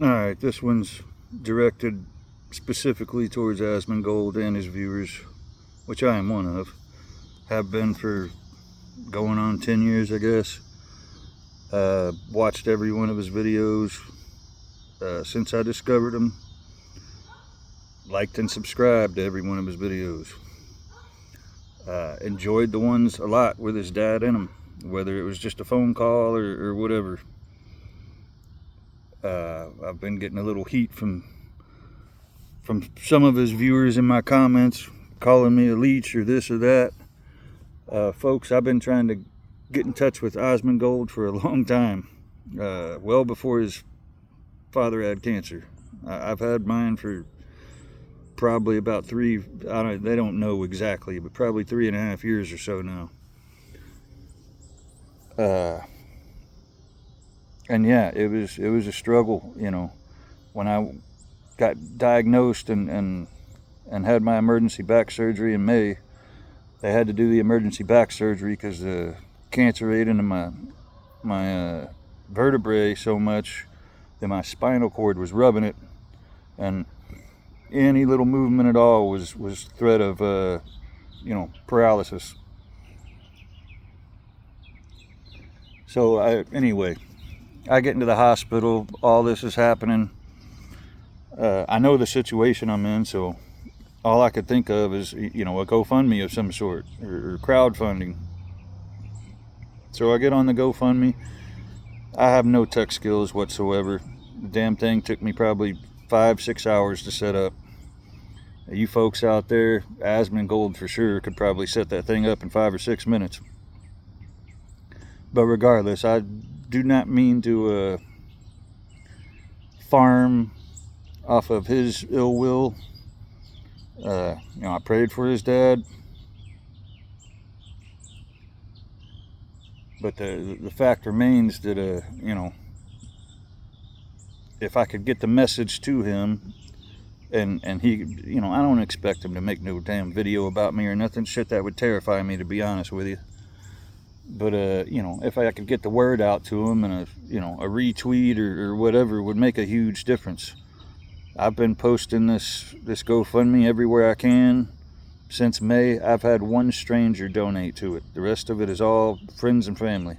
Alright, this one's directed specifically towards Asmongold and his viewers, which I am one of. Have been for going on 10 years, I guess. Watched every one of his videos since I discovered him. Liked and subscribed to every one of his videos. Enjoyed the ones a lot with his dad in them, whether it was just a phone call or whatever. I've been getting a little heat from some of his viewers in my comments, calling me a leech or this or that. Folks, I've been trying to get in touch with asmongold for a long time, well before his father had cancer. I've had mine for probably about they don't know exactly, but probably 3.5 years or so now. And yeah, it was a struggle, when I got diagnosed and had my emergency back surgery in May. They had to do the emergency back surgery because the cancer ate into my vertebrae so much that my spinal cord was rubbing it, and any little movement at all was threat of paralysis. So anyway, I get into the hospital, all this is happening. I know the situation I'm in, so all I could think of is, a GoFundMe of some sort, or crowdfunding. So I get on the GoFundMe. I have no tech skills whatsoever. The damn thing took me probably 5-6 hours to set up. You folks out there, asmongold for sure, could probably set that thing up in 5 or 6 minutes. But regardless, I do not mean to farm off of his ill will. I prayed for his dad, but the fact remains that if I could get the message to him, and he, I don't expect him to make no damn video about me or nothing. Shit, that would terrify me, to be honest with you. But if I could get the word out to him, and a retweet or whatever would make a huge difference. I've been posting this GoFundMe everywhere I can since May. I've had one stranger donate to it. The rest of it is all friends and family.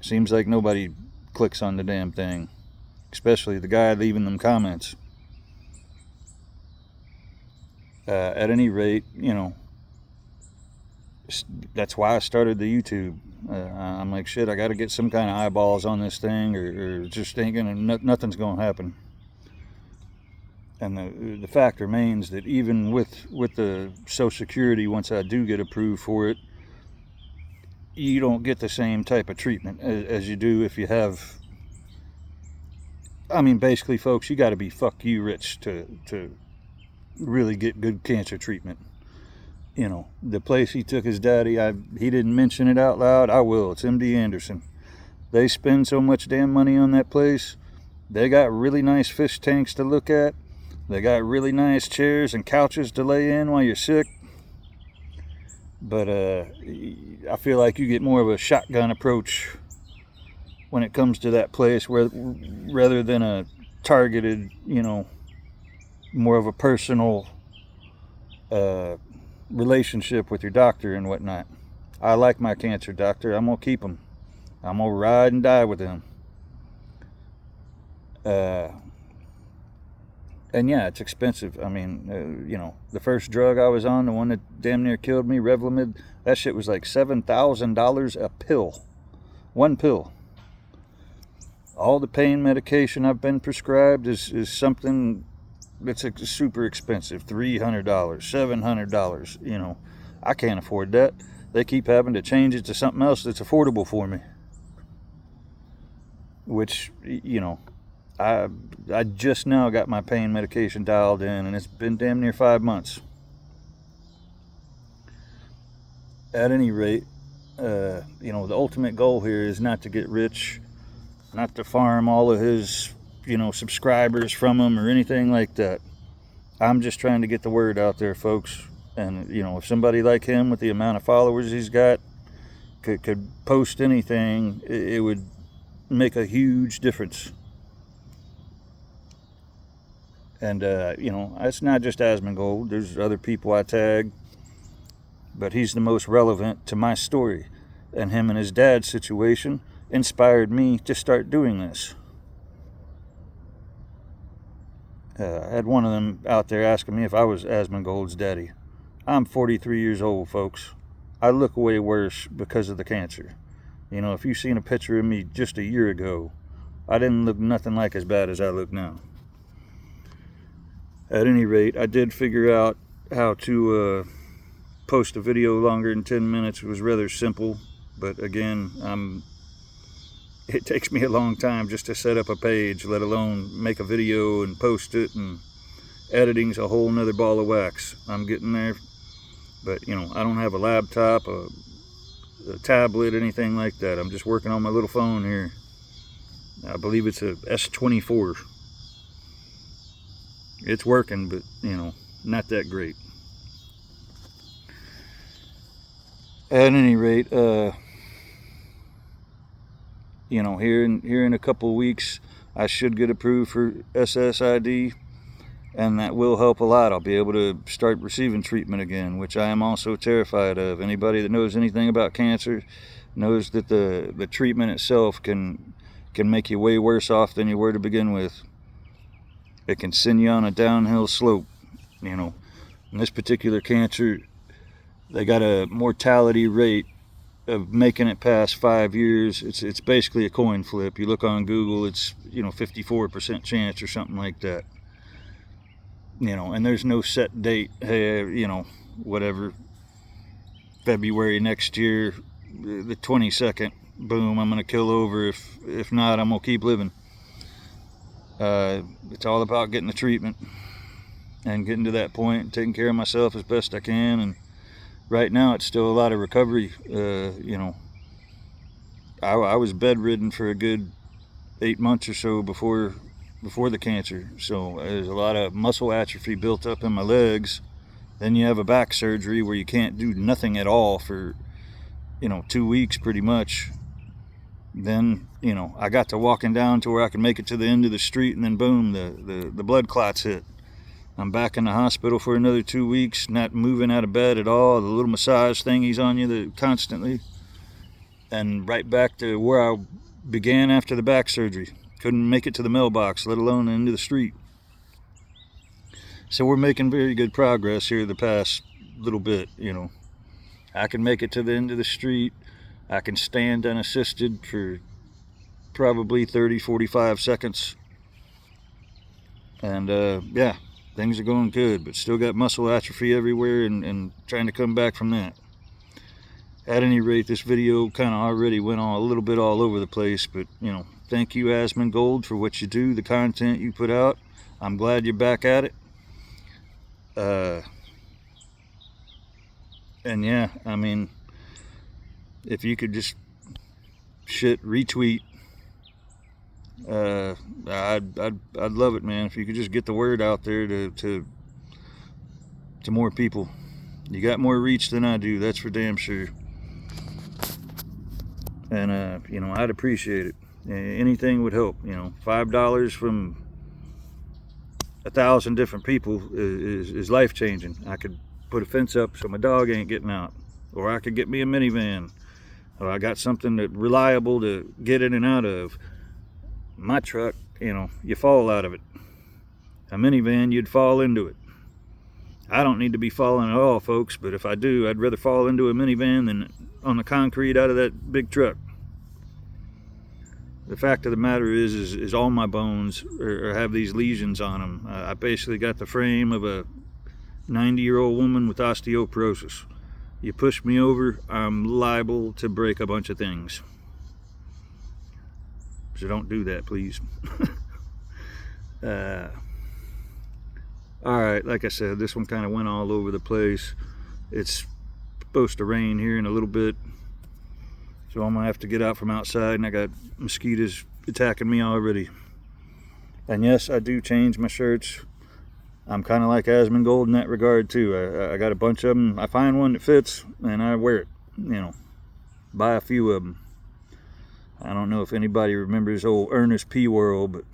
Seems like nobody clicks on the damn thing, especially the guy leaving them comments. At any rate, that's why I started the YouTube. I'm like, shit, I got to get some kind of eyeballs on this thing, or just thinking nothing's going to happen. And the fact remains that even with the Social Security, once I do get approved for it, you don't get the same type of treatment as you do if you have. I mean, basically, folks, you got to be fuck you rich to really get good cancer treatment. The place he took his daddy, he didn't mention it out loud. I will. It's MD Anderson. They spend so much damn money on that place. They got really nice fish tanks to look at. They got really nice chairs and couches to lay in while you're sick. But I feel like you get more of a shotgun approach when it comes to that place, rather than a targeted, more of a personal relationship with your doctor and whatnot. I like my cancer doctor. I'm going to keep him. I'm going to ride and die with him. And yeah, it's expensive. I mean, the first drug I was on, the one that damn near killed me, Revlimid, that shit was like $7,000 a pill. One pill. All the pain medication I've been prescribed is something that's super expensive. $300, $700, I can't afford that. They keep having to change it to something else that's affordable for me. Which, I just now got my pain medication dialed in, and it's been damn near 5 months. At any rate, the ultimate goal here is not to get rich, not to farm all of his, subscribers from him or anything like that. I'm just trying to get the word out there, folks. And, if somebody like him with the amount of followers he's got could post anything, it would make a huge difference. And, you know, it's not just Asmongold. There's other people I tag. But he's the most relevant to my story. And him and his dad's situation inspired me to start doing this. I had one of them out there asking me if I was Asmongold's daddy. I'm 43 years old, folks. I look way worse because of the cancer. You know, if you've seen a picture of me just a year ago, I didn't look nothing like as bad as I look now. At any rate, I did figure out how to post a video longer than 10 minutes. It was rather simple, but again, it takes me a long time just to set up a page, let alone make a video and post it, and editing's a whole nother ball of wax. I'm getting there, but you know, I don't have a laptop, a tablet, anything like that. I'm just working on my little phone here. I believe it's a S24. It's working, but you know, not that great. At any rate, you know, here in a couple of weeks, I should get approved for SSID, and that will help a lot. I'll be able to start receiving treatment again, which I am also terrified of. Anybody that knows anything about cancer knows that the treatment itself can make you way worse off than you were to begin with. It can send you on a downhill slope. You know, in this particular cancer, they got a mortality rate of making it past 5 years. It's basically a coin flip. You look on Google, it's, you know, 54% chance or something like that. You know, and there's no set date. Hey, you know, whatever, February next year, the 22nd, boom, I'm gonna kill over. If not, I'm gonna keep living. It's all about getting the treatment and getting to that point and taking care of myself as best I can. And right now it's still a lot of recovery. You know, I was bedridden for a good 8 months or so before the cancer, so there's a lot of muscle atrophy built up in my legs. Then you have a back surgery where you can't do nothing at all for, you know, 2 weeks pretty much. Then, you know, I got to walking down to where I could make it to the end of the street, and then boom, the blood clots hit. I'm back in the hospital for another 2 weeks, not moving out of bed at all. The little massage thing he's on you constantly. And right back to where I began after the back surgery. Couldn't make it to the mailbox, let alone into the street. So we're making very good progress here the past little bit, you know. I can make it to the end of the street. I can stand unassisted for probably 30-45 seconds. And yeah, things are going good, but still got muscle atrophy everywhere and trying to come back from that. At any rate, this video kind of already went on a little bit all over the place, but you know, thank you, Asmongold, for what you do, the content you put out. I'm glad you're back at it. And yeah, I mean, if you could just retweet, I'd love it, man. If you could just get the word out there to more people. You got more reach than I do, that's for damn sure. And you know, I'd appreciate it. Anything would help. You know, $5 from 1,000 different people is life changing. I could put a fence up so my dog ain't getting out, or I could get me a minivan, or I got something that reliable to get in and out of. My truck, you know, you fall out of it. A minivan, you'd fall into it. I don't need to be falling at all, folks, but if I do, I'd rather fall into a minivan than on the concrete out of that big truck. The fact of the matter is all my bones have these lesions on them. I basically got the frame of a 90-year-old woman with osteoporosis. You push me over, I'm liable to break a bunch of things. So don't do that, please. Alright, like I said, this one kind of went all over the place. It's supposed to rain here in a little bit, so I'm gonna have to get out from outside, and I got mosquitoes attacking me already. And yes, I do change my shirts. I'm kind of like Asmongold in that regard too. I got a bunch of them. I find one that fits and I wear it, you know, buy a few of them. I don't know if anybody remembers old Ernest P. World, but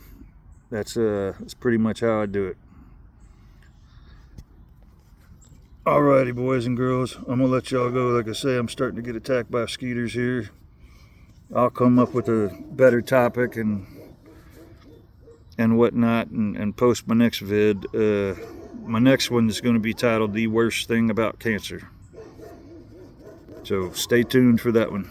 that's pretty much how I do it. Alrighty, boys and girls, I'm gonna let y'all go. Like I say, I'm starting to get attacked by skeeters here. I'll come up with a better topic and whatnot, and post my next vid. My next one is going to be titled "The Worst Thing About Cancer." So stay tuned for that one.